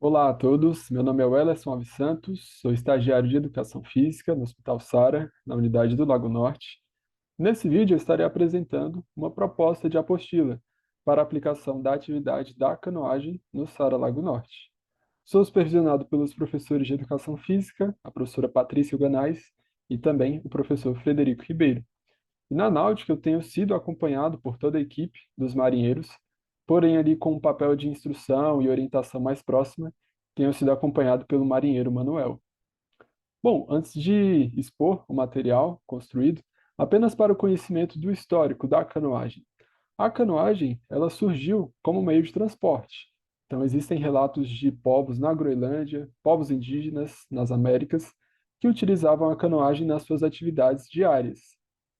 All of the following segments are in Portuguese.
Olá a todos, meu nome é Wellerson Alves Santos, sou estagiário de Educação Física no Hospital Sara, na unidade do Lago Norte. Nesse vídeo eu estarei apresentando uma proposta de apostila para a aplicação da atividade da canoagem no Sara Lago Norte. Sou supervisionado pelos professores de Educação Física, a professora Patrícia Ganais e também o professor Frederico Ribeiro. E na náutica eu tenho sido acompanhado por toda a equipe dos marinheiros, porém ali com um papel de instrução e orientação mais próxima, tenho sido acompanhado pelo marinheiro Manuel. Bom, antes de expor o material construído, apenas para o conhecimento do histórico da canoagem. A canoagem, ela surgiu como meio de transporte. Então existem relatos de povos na Groenlândia, povos indígenas nas Américas, que utilizavam a canoagem nas suas atividades diárias.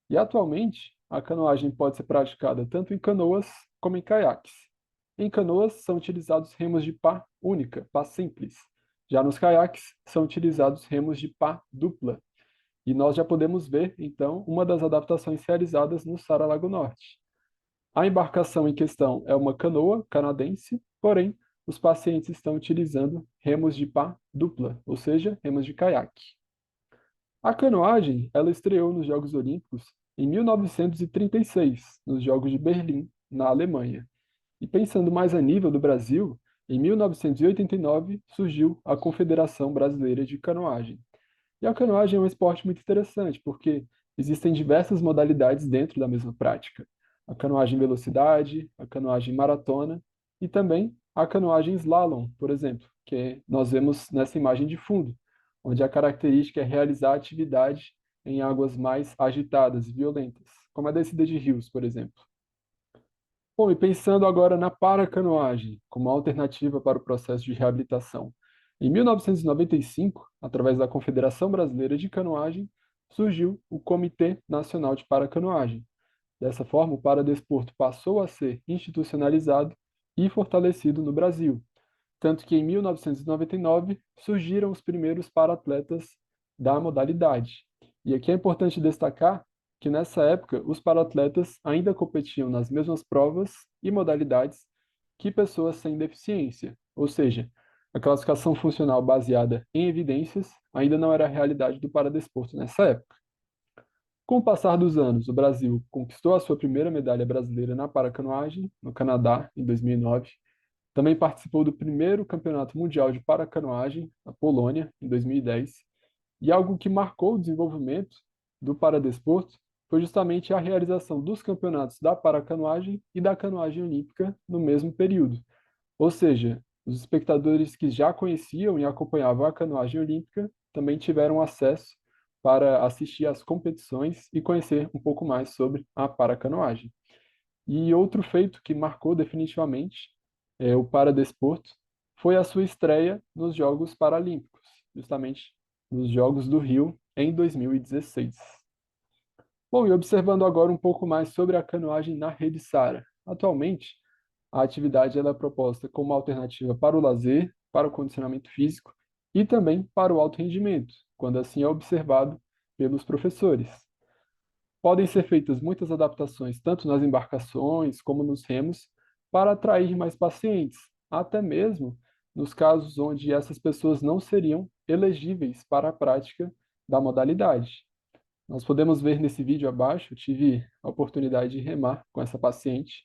E atualmente, a canoagem pode ser praticada tanto em canoas como em caiaques. Em canoas são utilizados remos de pá única, pá simples. Já nos caiaques são utilizados remos de pá dupla. E nós já podemos ver, então, uma das adaptações realizadas no Sara Lago Norte. A embarcação em questão é uma canoa canadense, porém, os pacientes estão utilizando remos de pá dupla, ou seja, remos de caiaque. A canoagem, ela estreou nos Jogos Olímpicos em 1936, nos Jogos de Berlim, na Alemanha. E pensando mais a nível do Brasil, em 1989 surgiu a Confederação Brasileira de Canoagem. E a canoagem é um esporte muito interessante, porque existem diversas modalidades dentro da mesma prática. A canoagem velocidade, a canoagem maratona e também a canoagem slalom, por exemplo, que nós vemos nessa imagem de fundo, onde a característica é realizar a atividade em águas mais agitadas e violentas, como a descida de rios, por exemplo. Bom, e pensando agora na paracanoagem, como alternativa para o processo de reabilitação. Em 1995, através da Confederação Brasileira de Canoagem, surgiu o Comitê Nacional de Paracanoagem. Dessa forma, o paradesporto passou a ser institucionalizado e fortalecido no Brasil, tanto que em 1999 surgiram os primeiros para-atletas da modalidade. E aqui é importante destacar que nessa época os para-atletas ainda competiam nas mesmas provas e modalidades que pessoas sem deficiência, ou seja, a classificação funcional baseada em evidências ainda não era a realidade do paradesporto nessa época. Com o passar dos anos, o Brasil conquistou a sua primeira medalha brasileira na paracanoagem, no Canadá, em 2009. Também participou do primeiro Campeonato Mundial de Paracanoagem, na Polônia, em 2010. E algo que marcou o desenvolvimento do paradesporto foi justamente a realização dos campeonatos da paracanoagem e da canoagem olímpica no mesmo período. Ou seja, os espectadores que já conheciam e acompanhavam a canoagem olímpica também tiveram acesso para assistir às competições e conhecer um pouco mais sobre a paracanoagem. E outro feito que marcou definitivamente o paradesporto foi a sua estreia nos Jogos Paralímpicos, justamente nos Jogos do Rio em 2016. Bom, e observando agora um pouco mais sobre a canoagem na Rede Sara. Atualmente, a atividade ela é proposta como alternativa para o lazer, para o condicionamento físico e também para o alto rendimento, quando assim é observado pelos professores. Podem ser feitas muitas adaptações, tanto nas embarcações como nos remos, para atrair mais pacientes, até mesmo nos casos onde essas pessoas não seriam elegíveis para a prática da modalidade. Nós podemos ver nesse vídeo abaixo, eu tive a oportunidade de remar com essa paciente.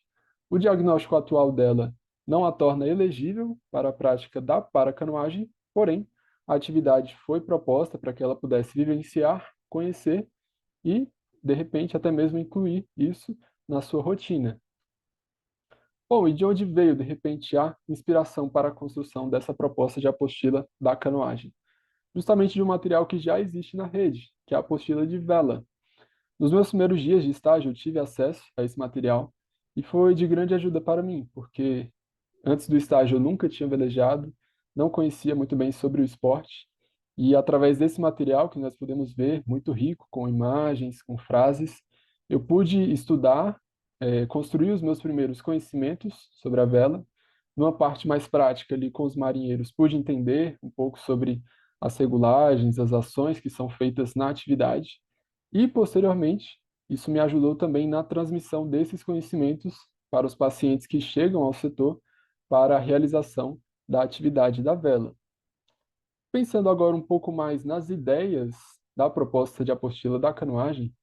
O diagnóstico atual dela não a torna elegível para a prática da paracanoagem, porém, a atividade foi proposta para que ela pudesse vivenciar, conhecer e, de repente, até mesmo incluir isso na sua rotina. Bom, e de onde veio, de repente, a inspiração para a construção dessa proposta de apostila da canoagem? Justamente de um material que já existe na rede, que é a apostila de vela. Nos meus primeiros dias de estágio, eu tive acesso a esse material e foi de grande ajuda para mim, porque antes do estágio eu nunca tinha velejado, não conhecia muito bem sobre o esporte, e através desse material que nós podemos ver, muito rico, com imagens, com frases, eu pude estudar, construir os meus primeiros conhecimentos sobre a vela. Numa parte mais prática ali com os marinheiros, pude entender um pouco sobre as regulagens, as ações que são feitas na atividade, e posteriormente, isso me ajudou também na transmissão desses conhecimentos para os pacientes que chegam ao setor para a realização da atividade da vela. Pensando agora um pouco mais nas ideias da proposta de apostila da canoagem,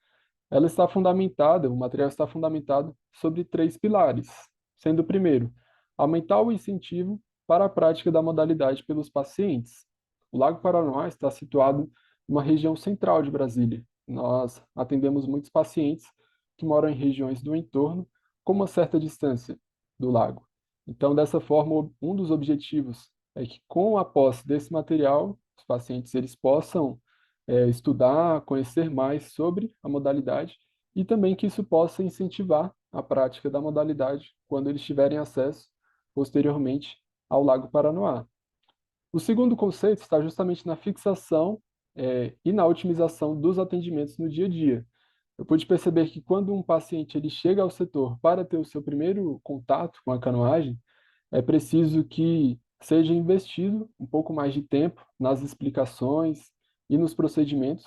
ela está fundamentada, o material está fundamentado sobre três pilares, sendo o primeiro, aumentar o incentivo para a prática da modalidade pelos pacientes. O Lago Paranoá está situado numa região central de Brasília. Nós atendemos muitos pacientes que moram em regiões do entorno com uma certa distância do lago. Então, dessa forma, um dos objetivos é que com a posse desse material, os pacientes eles possam estudar, conhecer mais sobre a modalidade e também que isso possa incentivar a prática da modalidade quando eles tiverem acesso posteriormente ao Lago Paranoá. O segundo conceito está justamente na fixação e na otimização dos atendimentos no dia a dia. Eu pude perceber que quando um paciente ele chega ao setor para ter o seu primeiro contato com a canoagem, é preciso que seja investido um pouco mais de tempo nas explicações e nos procedimentos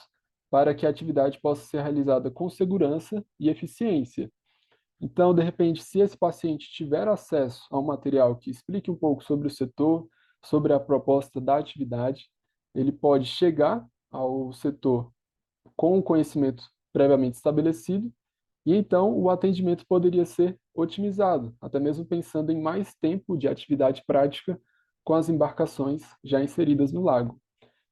para que a atividade possa ser realizada com segurança e eficiência. Então, de repente, se esse paciente tiver acesso a um material que explique um pouco sobre o setor, sobre a proposta da atividade, ele pode chegar ao setor com o conhecimento previamente estabelecido e então o atendimento poderia ser otimizado, até mesmo pensando em mais tempo de atividade prática com as embarcações já inseridas no lago.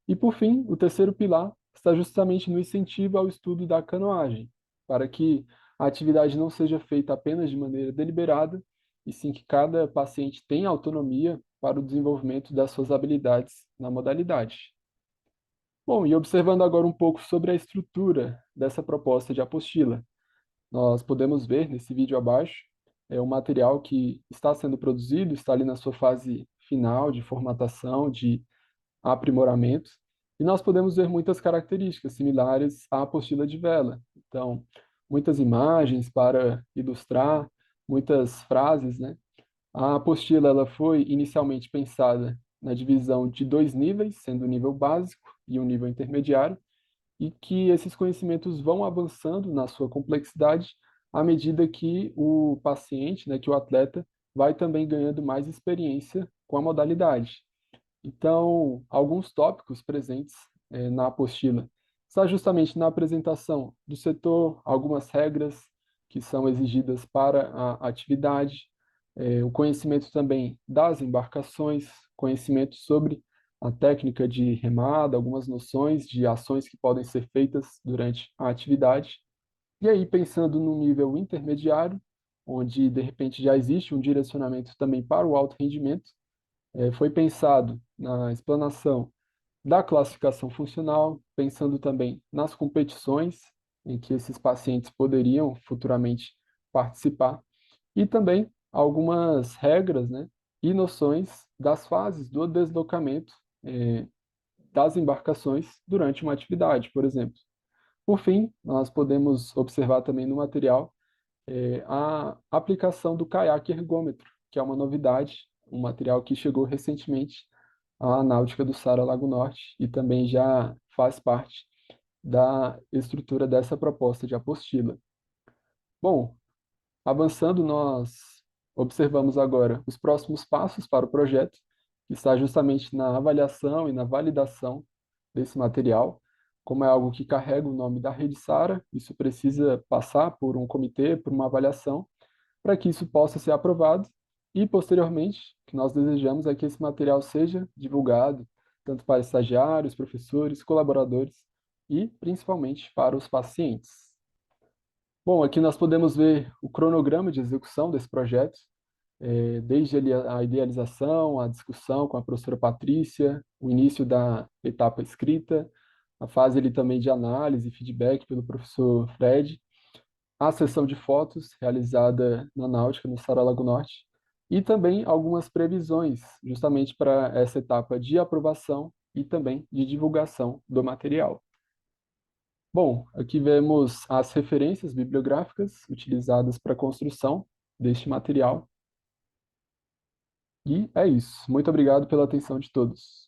E por fim, o terceiro pilar está justamente no incentivo ao estudo da canoagem, para que a atividade não seja feita apenas de maneira deliberada, e sim que cada paciente tenha autonomia para o desenvolvimento das suas habilidades na modalidade. Bom, e observando agora um pouco sobre a estrutura dessa proposta de apostila, nós podemos ver nesse vídeo abaixo o material que está sendo produzido, está ali na sua fase final de formatação, de aprimoramento, e nós podemos ver muitas características similares à apostila de vela. Então, muitas imagens para ilustrar, muitas frases, né? A apostila ela foi inicialmente pensada na divisão de dois níveis, sendo o nível básico e o nível intermediário, e que esses conhecimentos vão avançando na sua complexidade à medida que o paciente, né, que o atleta, vai também ganhando mais experiência com a modalidade. Então, alguns tópicos presentes na apostila está justamente na apresentação do setor, algumas regras que são exigidas para a atividade, o conhecimento também das embarcações, conhecimento sobre a técnica de remada, algumas noções de ações que podem ser feitas durante a atividade. E aí, pensando no nível intermediário, onde de repente já existe um direcionamento também para o alto rendimento, foi pensado na explanação da classificação funcional, pensando também nas competições em que esses pacientes poderiam futuramente participar, e também algumas regras, né, e noções das fases do deslocamento das embarcações durante uma atividade, por exemplo. Por fim, nós podemos observar também no material a aplicação do caiaque ergômetro, que é uma novidade, um material que chegou recentemente à náutica do Sara Lago Norte e também já faz parte da estrutura dessa proposta de apostila. Bom, avançando, nós observamos agora os próximos passos para o projeto, que está justamente na avaliação e na validação desse material. Como é algo que carrega o nome da Rede Sara, isso precisa passar por um comitê, por uma avaliação, para que isso possa ser aprovado e, posteriormente, o que nós desejamos é que esse material seja divulgado, tanto para estagiários, professores, colaboradores e, principalmente, para os pacientes. Bom, aqui nós podemos ver o cronograma de execução desse projeto, desde ali a idealização, a discussão com a professora Patrícia, o início da etapa escrita, a fase ali também de análise e feedback pelo professor Fred, a sessão de fotos realizada na Náutica, no Sara Lago Norte, e também algumas previsões, justamente para essa etapa de aprovação e também de divulgação do material. Bom, aqui vemos as referências bibliográficas utilizadas para a construção deste material. E é isso. Muito obrigado pela atenção de todos.